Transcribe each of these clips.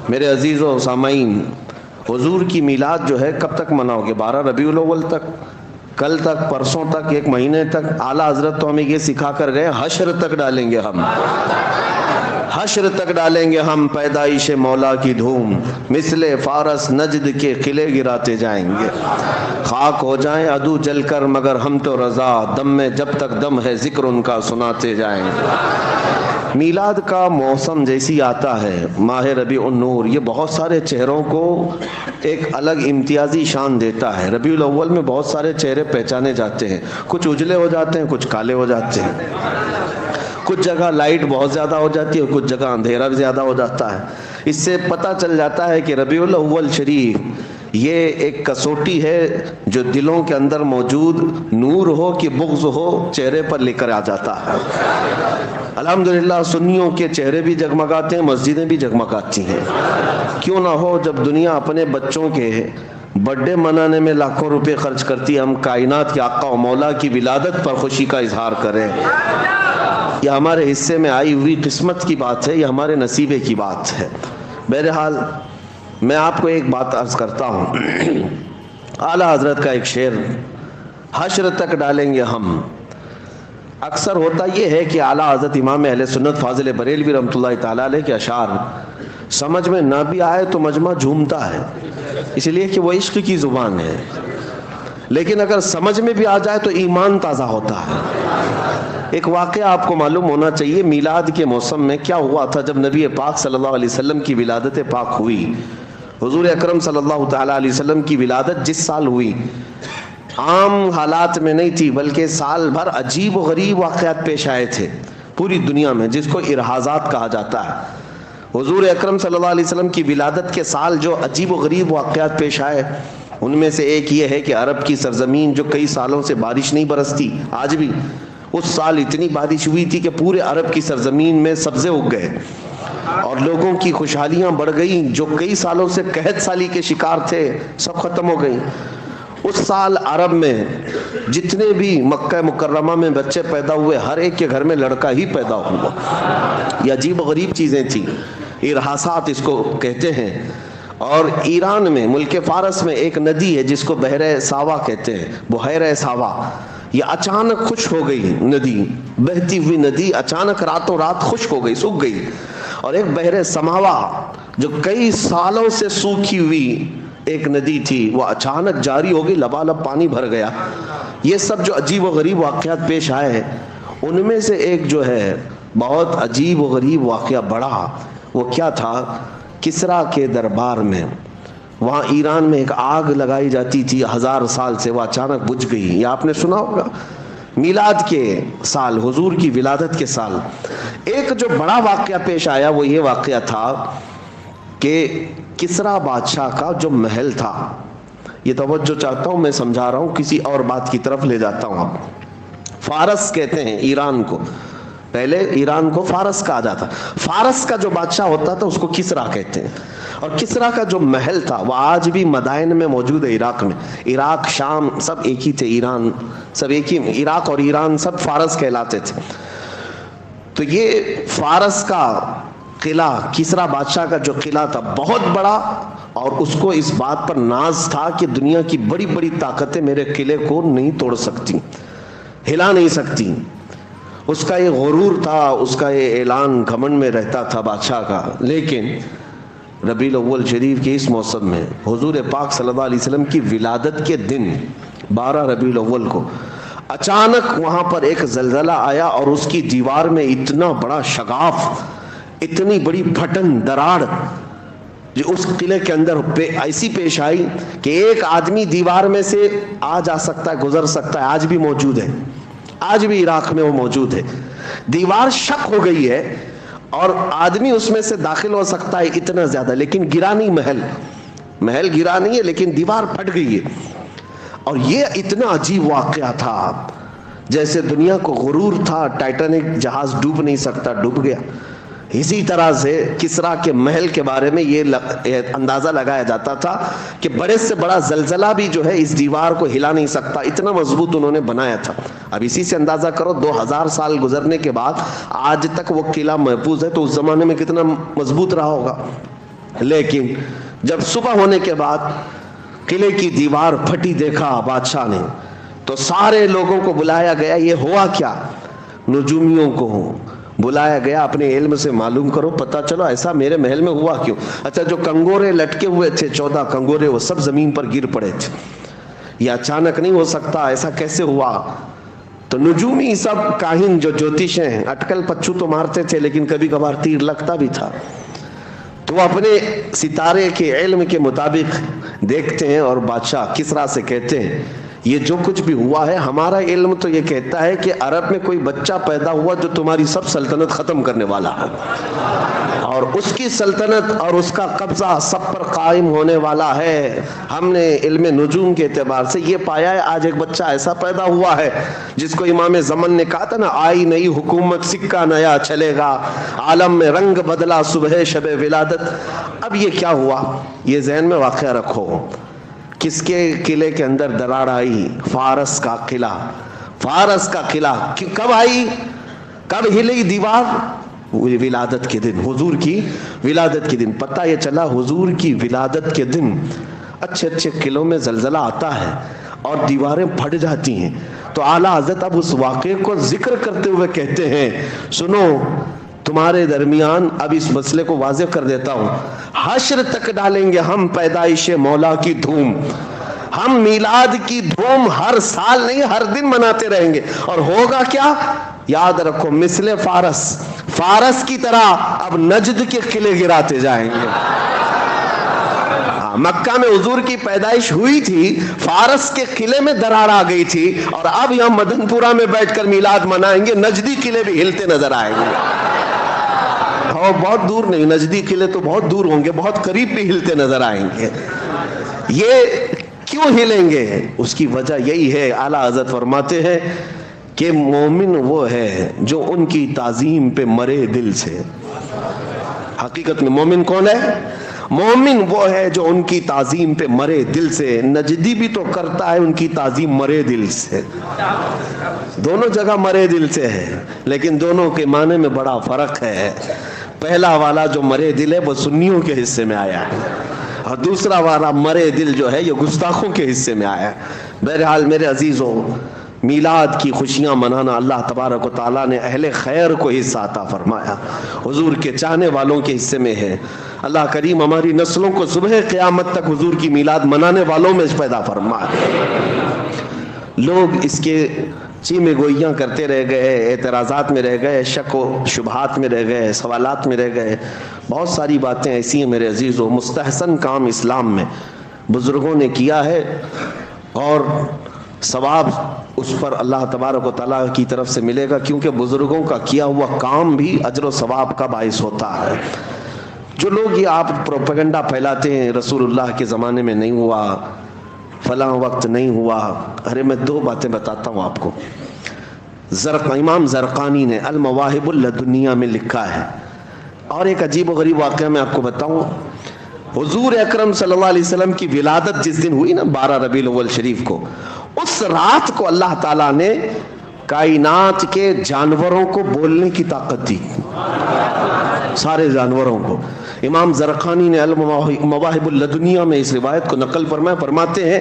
میرے عزیز و سامعین، حضور کی میلاد جو ہے کب تک مناؤ گے؟ 12 ربیع الاول تک، کل تک، پرسوں تک، ایک مہینے تک؟ اعلیٰ حضرت تو ہمیں یہ سکھا کر گئے حشر تک ڈالیں گے ہم، حشر تک ڈالیں گے ہم پیدائش مولا کی دھوم، مثل فارس نجد کے قلعے گراتے جائیں گے، خاک ہو جائیں عدو جل کر مگر ہم تو رضا، دم میں جب تک دم ہے ذکر ان کا سناتے جائیں گے۔ میلاد کا موسم جیسی آتا ہے، ماہ ربیع النور، یہ بہت سارے چہروں کو ایک الگ امتیازی شان دیتا ہے۔ ربیع الاول میں بہت سارے چہرے پہچانے جاتے ہیں، کچھ اجلے ہو جاتے ہیں، کچھ کالے ہو جاتے ہیں، کچھ جگہ لائٹ بہت زیادہ ہو جاتی ہے، کچھ جگہ اندھیرا بھی زیادہ ہو جاتا ہے۔ اس سے پتہ چل جاتا ہے کہ ربیع الاول شریف یہ ایک کسوٹی ہے جو دلوں کے اندر موجود نور ہو کہ بغض ہو چہرے پر لے کر آ جاتا ہے۔ الحمدللہ سنیوں کے چہرے بھی جگمگاتے ہیں، مسجدیں بھی جگمگاتی ہیں۔ کیوں نہ ہو، جب دنیا اپنے بچوں کے برتھ ڈے منانے میں لاکھوں روپے خرچ کرتی ہے، ہم کائنات کے آقا و مولا کی ولادت پر خوشی کا اظہار کریں۔ یہ ہمارے حصے میں آئی ہوئی قسمت کی بات ہے، یہ ہمارے نصیبے کی بات ہے۔ بہرحال میں آپ کو ایک بات عرض کرتا ہوں، اعلیٰ حضرت کا ایک شعر، حشر تک ڈالیں گے ہم۔ اکثر ہوتا یہ ہے کہ اعلیٰ حضرت امام اہل سنت فاضل بریلوی رحمۃ اللہ تعالیٰ علیہ کے اشعار سمجھ میں نہ بھی آئے تو مجمع جھومتا ہے، اس لیے کہ وہ عشق کی زبان ہے، لیکن اگر سمجھ میں بھی آ جائے تو ایمان تازہ ہوتا ہے۔ ایک واقعہ آپ کو معلوم ہونا چاہیے، میلاد کے موسم میں کیا ہوا تھا جب نبی پاک صلی اللہ علیہ وسلم کی ولادت پاک ہوئی۔ حضور اکرم صلی اللہ تعالیٰ علیہ وسلم کی ولادت جس سال ہوئی عام حالات میں نہیں تھی، بلکہ سال بھر عجیب و غریب واقعات پیش آئے تھے پوری دنیا میں، جس کو ارحازات کہا جاتا ہے۔ حضور اکرم صلی اللہ علیہ وسلم کی ولادت کے سال جو عجیب و غریب واقعات پیش آئے، ان میں سے ایک یہ ہے کہ عرب کی سرزمین جو کئی سالوں سے بارش نہیں برستی، آج بھی اس سال اتنی بارش ہوئی تھی کہ پورے عرب کی سرزمین میں سبزے اگ گئے اور لوگوں کی خوشحالیاں بڑھ گئیں، جو کئی سالوں سے قحط سالی کے شکار تھے سب ختم ہو گئیں۔ اس سال عرب میں جتنے بھی مکہ مکرمہ میں بچے پیدا ہوئے، ہر ایک کے گھر میں لڑکا ہی پیدا ہوا۔ یہ عجیب و غریب چیزیں تھیں، ارحاسات اس کو کہتے ہیں۔ اور ایران میں ملک فارس میں ایک ندی ہے جس کو بحر ساوا کہتے ہیں، بحیرہ ساوا، یہ اچانک خشک ہو گئی ندی، بہتی ہوئی ندی اچانک راتوں رات خشک ہو گئی، سوکھ گئی۔ اور ایک بحر سماوا جو کئی سالوں سے سوکھی ہوئی ایک ندی تھی، وہ اچانک جاری ہو گئی، لبالب پانی بھر گیا۔ یہ سب جو عجیب و غریب واقعات پیش آئے ہیں، ان میں سے ایک جو ہے بہت عجیب و غریب واقعہ بڑا، وہ کیا تھا؟ کسریٰ کے دربار میں، وہاں ایران میں ایک آگ لگائی جاتی تھی 1000 سال سے، وہ اچانک بجھ گئی۔ یہ آپ نے سنا ہوگا، میلاد کے سال، حضور کی ولادت کے سال ایک جو بڑا واقعہ پیش آیا، وہ یہ واقعہ تھا کہ کسریٰ بادشاہ کا جو محل تھا، یہ توجہ چاہتا ہوں، میں سمجھا رہا ہوں، کسی اور بات کی طرف لے جاتا ہوں آپ۔ فارس کہتے ہیں ایران کو، پہلے ایران کو فارس کہا جاتا، فارس کا جو بادشاہ ہوتا تھا اس کو کسریٰ کہتے ہیں۔ اور کسریٰ کا جو محل تھا وہ آج بھی مدائن میں موجود ہے، عراق میں، عراق شام سب ایک ہی تھے، ایران سب ایک ہی، عراق اور ایران سب فارس کہلاتے تھے۔ تو یہ فارس کا قلعہ، کسریٰ بادشاہ کا جو قلعہ تھا بہت بڑا، اور اس کو اس بات پر ناز تھا کہ دنیا کی بڑی بڑی طاقتیں میرے قلعے کو نہیں توڑ سکتی، ہلا نہیں سکتی۔ اس کا یہ غرور تھا، اس کا یہ اعلان گھمنڈ میں رہتا تھا بادشاہ کا۔ لیکن ربیع الاول شریف کے اس موسم میں حضور پاک صلی اللہ علیہ وسلم کی ولادت کے دن 12 ربیع الاول کو اچانک وہاں پر ایک زلزلہ آیا، اور اس کی دیوار میں اتنا بڑا شگاف، اتنی بڑی پھٹن، دراڑ جو اس قلعے کے اندر ایسی پیش آئی کہ ایک آدمی دیوار میں سے آ جا سکتا ہے، گزر سکتا ہے، آج بھی موجود ہے، آج بھی عراق میں وہ موجود ہے۔ دیوار شق ہو گئی ہے اور آدمی اس میں سے داخل ہو سکتا ہے، اتنا زیادہ، لیکن گرا نہیں، محل گرا نہیں ہے، لیکن دیوار پھٹ گئی ہے۔ اور یہ اتنا عجیب واقعہ تھا، جیسے دنیا کو غرور تھا ٹائٹینک جہاز ڈوب نہیں سکتا، ڈوب گیا۔ اسی طرح سے کسریٰ کے محل کے بارے میں یہ اندازہ لگایا جاتا تھا کہ بڑے سے بڑا زلزلہ بھی جو ہے اس دیوار کو ہلا نہیں سکتا، اتنا مضبوط انہوں نے بنایا تھا۔ اب اسی سے اندازہ کرو 2000 سال گزرنے کے بعد آج تک وہ قلعہ محفوظ ہے، تو اس زمانے میں کتنا مضبوط رہا ہوگا۔ لیکن جب صبح ہونے کے بعد قلعے کی دیوار پھٹی دیکھا بادشاہ نے تو سارے لوگوں کو بلایا گیا. یہ ہوا کیا؟ نجومیوں کو بلایا گیا, اپنے علم سے معلوم کرو, پتہ چلو ایسا میرے محل میں ہوا کیوں. اچھا جو کنگورے لٹکے ہوئے تھے 14 کنگورے, وہ سب زمین پر گر پڑے تھے. یہ اچانک نہیں ہو سکتا, ایسا کیسے ہوا؟ تو نجومی سب کاہن جو جوتش ہیں, اٹکل پچو تو مارتے تھے لیکن کبھی کبھار تیر لگتا بھی تھا, تو وہ اپنے ستارے کے علم کے مطابق دیکھتے ہیں اور بادشاہ کسریٰ سے کہتے ہیں یہ جو کچھ بھی ہوا ہے, ہمارا علم تو یہ کہتا ہے کہ عرب میں کوئی بچہ پیدا ہوا جو تمہاری سب سلطنت ختم کرنے والا ہے, اور اس کی سلطنت اور اس کا قبضہ سب پر قائم ہونے والا ہے. ہم نے علم نجوم کے اعتبار سے یہ پایا ہے آج ایک بچہ ایسا پیدا ہوا ہے جس کو امام زمن نے کہا تھا نا, آئی نئی حکومت سکہ نیا چلے گا, عالم میں رنگ بدلا صبح شب ولادت. اب یہ کیا ہوا, یہ ذہن میں واقعہ رکھو. کس کے قلعے کے اندر دراڑ آئی؟ فارس کا قلعہ. فارس کا قلعہ کب آئی, کب ہلی دیوار؟ ولادت کے دن, حضور کی ولادت کے دن. پتہ یہ چلا حضور کی ولادت کے دن اچھے اچھے قلعوں میں زلزلہ آتا ہے اور دیواریں پھٹ جاتی ہیں. تو اعلیٰ حضرت اب اس واقعے کو ذکر کرتے ہوئے کہتے ہیں سنو, تمہارے درمیان اب اس مسئلے کو واضح کر دیتا ہوں, حشر تک ڈالیں گے ہم پیدائش مولا کی دھوم. ہم میلاد کی دھوم ہر سال نہیں ہر دن مناتے رہیں گے. اور ہوگا کیا؟ یاد رکھو, مثل فارس کی طرح اب نجد کے قلعے گراتے جائیں گے. مکہ میں حضور کی پیدائش ہوئی تھی, فارس کے قلعے میں دراڑ آ گئی تھی, اور اب یہاں مدن پورہ میں بیٹھ کر میلاد منائیں گے, نجدی قلعے بھی ہلتے نظر آئیں گے. اور بہت دور نہیں, نجدی قلعے تو بہت دور ہوں گے, بہت قریب بھی ہلتے نظر آئیں گے. یہ کیوں ہلیں گے؟ اس کی وجہ یہی ہے, اعلیٰ حضرت فرماتے ہیں کہ مومن وہ ہے جو ان کی تعظیم پہ مرے دل سے. حقیقت میں مومن کون ہے؟ مومن وہ ہے جو ان کی تعظیم پہ مرے دل سے. نجدی بھی تو کرتا ہے ان کی تعظیم مرے دل سے, دونوں جگہ مرے دل سے ہے, لیکن دونوں کے معنی میں بڑا فرق ہے. پہلا والا جو مرے دل ہے وہ سنیوں کے حصے میں آیا ہے, اور دوسرا والا مرے دل جو ہے یہ گستاخوں کے حصے میں آیا ہے. بہرحال میرے عزیزوں, میلاد کی خوشیاں منانا اللہ تبارک و تعالیٰ نے اہل خیر کو حصہ عطا فرمایا, حضور کے چاہنے والوں کے حصے میں ہے. اللہ کریم ہماری نسلوں کو صبح قیامت تک حضور کی میلاد منانے والوں میں پیدا فرمائے. لوگ اس کے چیمے گوئیاں کرتے رہ گئے, اعتراضات میں رہ گئے, شک و شبہات میں رہ گئے, سوالات میں رہ گئے. بہت ساری باتیں ایسی ہیں میرے عزیزوں, مستحسن کام اسلام میں بزرگوں نے کیا ہے, اور ثواب اس پر اللہ تبارک و تعالیٰ کی طرف سے ملے گا, کیونکہ بزرگوں کا کیا ہوا کام بھی اجر و ثواب کا باعث ہوتا ہے. جو لوگ یہ آپ پروپیگنڈا پھیلاتے ہیں رسول اللہ کے زمانے میں نہیں ہوا, فلاں وقت نہیں ہوا, ارے میں 2 باتیں بتاتا ہوں آپ کو. امام زرقانی نے المواہب اللدنیہ میں لکھا ہے, اور ایک عجیب و غریب واقعہ میں آپ کو بتاؤں. حضور اکرم صلی اللہ علیہ وسلم کی ولادت جس دن ہوئی نا 12 ربیع الاول شریف کو, اس رات کو اللہ تعالیٰ نے کائنات کے جانوروں کو بولنے کی طاقت دی, سارے جانوروں کو. امام زرقانی نے المواہب اللدنیہ میں اس روایت کو نقل فرماتے ہیں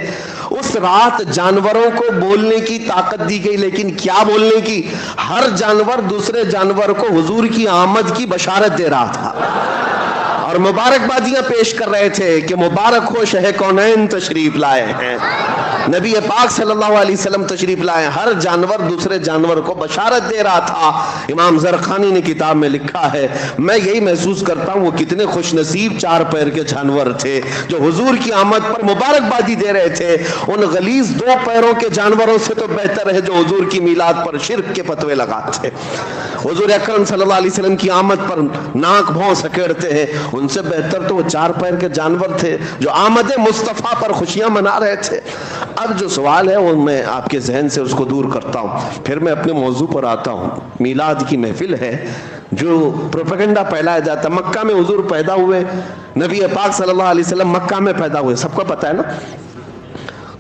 اس رات جانوروں کو بولنے کی طاقت دی گئی. لیکن کیا بولنے کی؟ ہر جانور دوسرے جانور کو حضور کی آمد کی بشارت دے رہا تھا اور مبارکبادیاں پیش کر رہے تھے کہ مبارک ہو شہ کونین تشریف لائے ہیں, نبی پاک صلی اللہ علیہ وسلم تشریف لائے. ہر جانور دوسرے جانور کو بشارت دے رہا تھا. امام زرقانی نے کتاب میں لکھا ہے, میں یہی محسوس کرتا ہوں وہ کتنے خوش نصیب 4 پیر کے جانور تھے جو حضور کی آمد پر مبارکبادی دے رہے تھے. ان غلیظ 2 پیروں کے جانوروں سے تو بہتر ہے جو حضور کی میلاد پر شرک کے فتوے لگاتے. حضور اکرم صلی اللہ علیہ وسلم کی آمد پر ناک بھون سکیڑتے ہیں, ان سے بہتر تو وہ 4 پیر کے جانور تھے جو آمد مصطفیٰ پر خوشیاں منا رہے تھے. اب جو سوال ہے وہ میں آپ کے ذہن سے اس کو دور کرتا ہوں, پھر میں اپنے موضوع پر آتا ہوں. میلاد کی محفل ہے جو پروپیگنڈا پھیلایا جاتا ہے. مکہ میں حضور پیدا ہوئے, نبی پاک صلی اللہ علیہ وسلم مکہ میں پیدا ہوئے, سب کو پتہ ہے نا.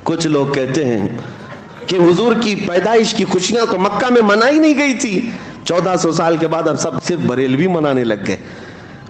کچھ لوگ کہتے ہیں کہ حضور کی پیدائش کی خوشیاں تو مکہ میں منائی نہیں گئی تھی, 1400 سال کے بعد اب سب صرف بریلوی منانے لگ گئے.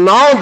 9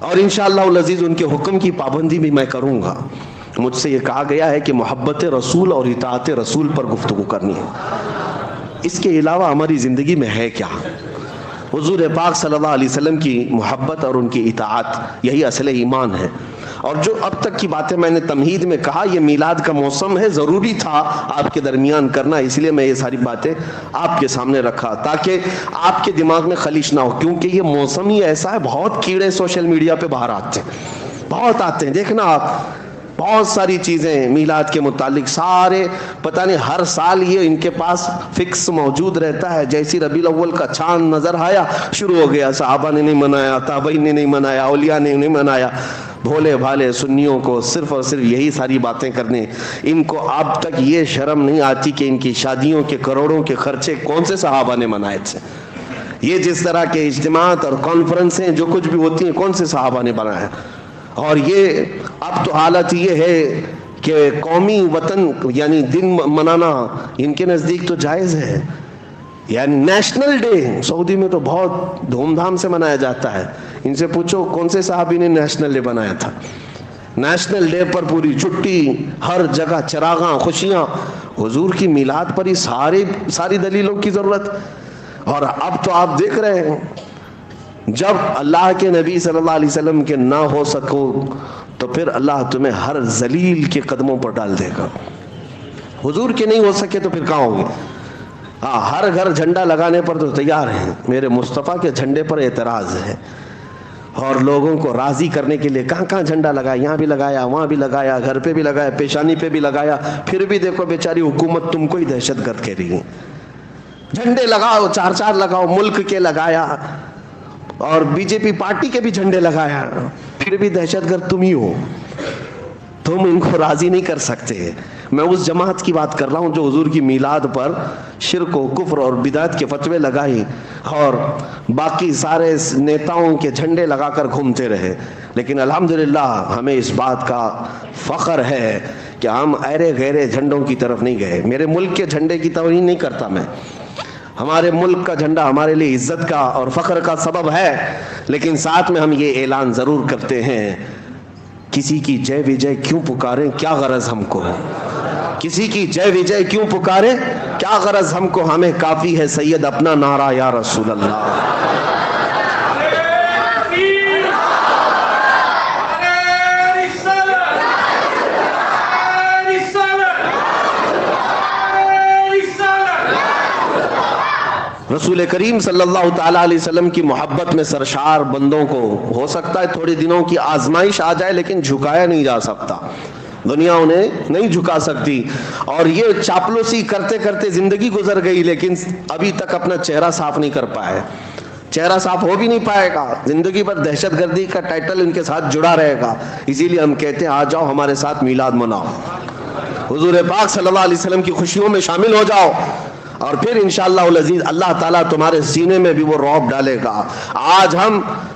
اور انشاءاللہ العزیز ان کے حکم کی پابندی بھی میں کروں گا. مجھ سے یہ کہا گیا ہے کہ محبت رسول اور اطاعت رسول پر گفتگو کرنی ہے. اس کے علاوہ ہماری زندگی میں ہے کیا؟ حضور پاک صلی اللہ علیہ وسلم کی محبت اور ان کی اطاعت، یہی اصل ایمان ہے. اور جو اب تک کی باتیں میں نے تمہید میں کہا، یہ میلاد کا موسم ہے، ضروری تھا آپ کے درمیان کرنا، اس لیے میں یہ ساری باتیں آپ کے سامنے رکھا تاکہ آپ کے دماغ میں خلیش نہ ہو. کیونکہ یہ موسم ہی ایسا ہے، بہت کیڑے سوشل میڈیا پہ باہر آتے ہیں، بہت آتے ہیں. دیکھنا آپ، بہت ساری چیزیں میلاد کے متعلق، سارے پتہ نہیں ہر سال یہ ان کے پاس فکس موجود رہتا ہے. جیسی ربیع الاول کا چاند نظر آیا، شروع ہو گیا، صحابہ نے نہیں منایا، تابعین نے نہیں منایا، اولیاء نے نہیں منایا. بھولے بھالے سنیوں کو صرف اور صرف یہی ساری باتیں کرنے. ان کو اب تک یہ شرم نہیں آتی کہ ان کی شادیوں کے کروڑوں کے خرچے کون سے صحابہ نے منائے تھے. یہ جس طرح کے اجتماعات اور کانفرنسیں جو کچھ بھی ہوتی ہیں، کون سے صحابہ نے بنایا. اور یہ اب تو حالت یہ ہے کہ قومی وطن یعنی دن منانا ان کے نزدیک تو جائز ہے. یعنی نیشنل ڈے سعودی میں تو بہت دھوم دھام سے منایا جاتا ہے. ان سے پوچھو کون سے صحابی نے نیشنل ڈے بنایا تھا. نیشنل ڈے پر پوری چھٹی، ہر جگہ چراغاں، خوشیاں. حضور کی میلاد پر ہی ساری دلیلوں کی ضرورت. اور اب تو آپ دیکھ رہے ہیں، جب اللہ کے نبی صلی اللہ علیہ وسلم کے نہ ہو سکو تو پھر اللہ تمہیں ہر ذلیل کے قدموں پر ڈال دے گا. حضور کے نہیں ہو سکے تو پھر کہاں ہوگے؟ ہر گھر جھنڈا لگانے پر تو تیار ہیں. میرے مصطفیٰ کے جھنڈے پر اعتراض ہے، اور لوگوں کو راضی کرنے کے لیے کہاں کہاں جھنڈا لگایا، یہاں بھی لگایا، وہاں بھی لگایا، گھر پہ بھی لگایا، پیشانی پہ بھی لگایا. پھر بھی دیکھو بیچاری حکومت تم کو ہی دہشت گرد کہہ رہی ہے. جھنڈے لگاؤ، چار لگاؤ، ملک کے لگایا، اور بی جے پی پارٹی کے بھی جھنڈے لگایا، پھر بھی دہشت گرد تم ہی ہو. تم ان کو راضی نہیں کر سکتے. میں اس جماعت کی بات کر رہا ہوں جو حضور کی میلاد پر شرک و کفر اور بدعت کے فتوے لگائی اور باقی سارے نیتاؤں کے جھنڈے لگا کر گھومتے رہے. لیکن الحمدللہ ہمیں اس بات کا فخر ہے کہ ہم ایرے غیرے جھنڈوں کی طرف نہیں گئے. میرے ملک کے جھنڈے کی توہین نہیں کرتا میں. ہمارے ملک کا جھنڈا ہمارے لیے عزت کا اور فخر کا سبب ہے، لیکن ساتھ میں ہم یہ اعلان ضرور کرتے ہیں، کسی کی جے وجے کیوں پکاریں، کیا غرض ہم کو ہے. کسی کی جے وجے کیوں پکاریں، کیا غرض ہم کو. ہمیں کافی ہے سید اپنا نعرہ یا رسول اللہ. رسول کریم صلی اللہ تعالیٰ علیہ وسلم کی محبت میں سرشار بندوں کو ہو سکتا ہے تھوڑے دنوں کی آزمائش آ جائے، لیکن جھکایا نہیں جا سکتا. دنیا انہیں نہیں جھکا سکتی. اور یہ چاپلوسی کرتے کرتے زندگی گزر گئی، لیکن ابھی تک اپنا چہرہ صاف نہیں کر پائے. چہرہ صاف ہو بھی نہیں پائے گا. زندگی پر دہشت گردی کا ٹائٹل ان کے ساتھ جڑا رہے گا. اسی لیے ہم کہتے ہیں آ جاؤ ہمارے ساتھ میلاد مناؤ، حضور پاک صلی اللہ علیہ وسلم کی خوشیوں میں شامل ہو جاؤ، اور پھر انشاءاللہ العزیز اللہ تعالیٰ تمہارے سینے میں بھی وہ رعب ڈالے گا. آج ہم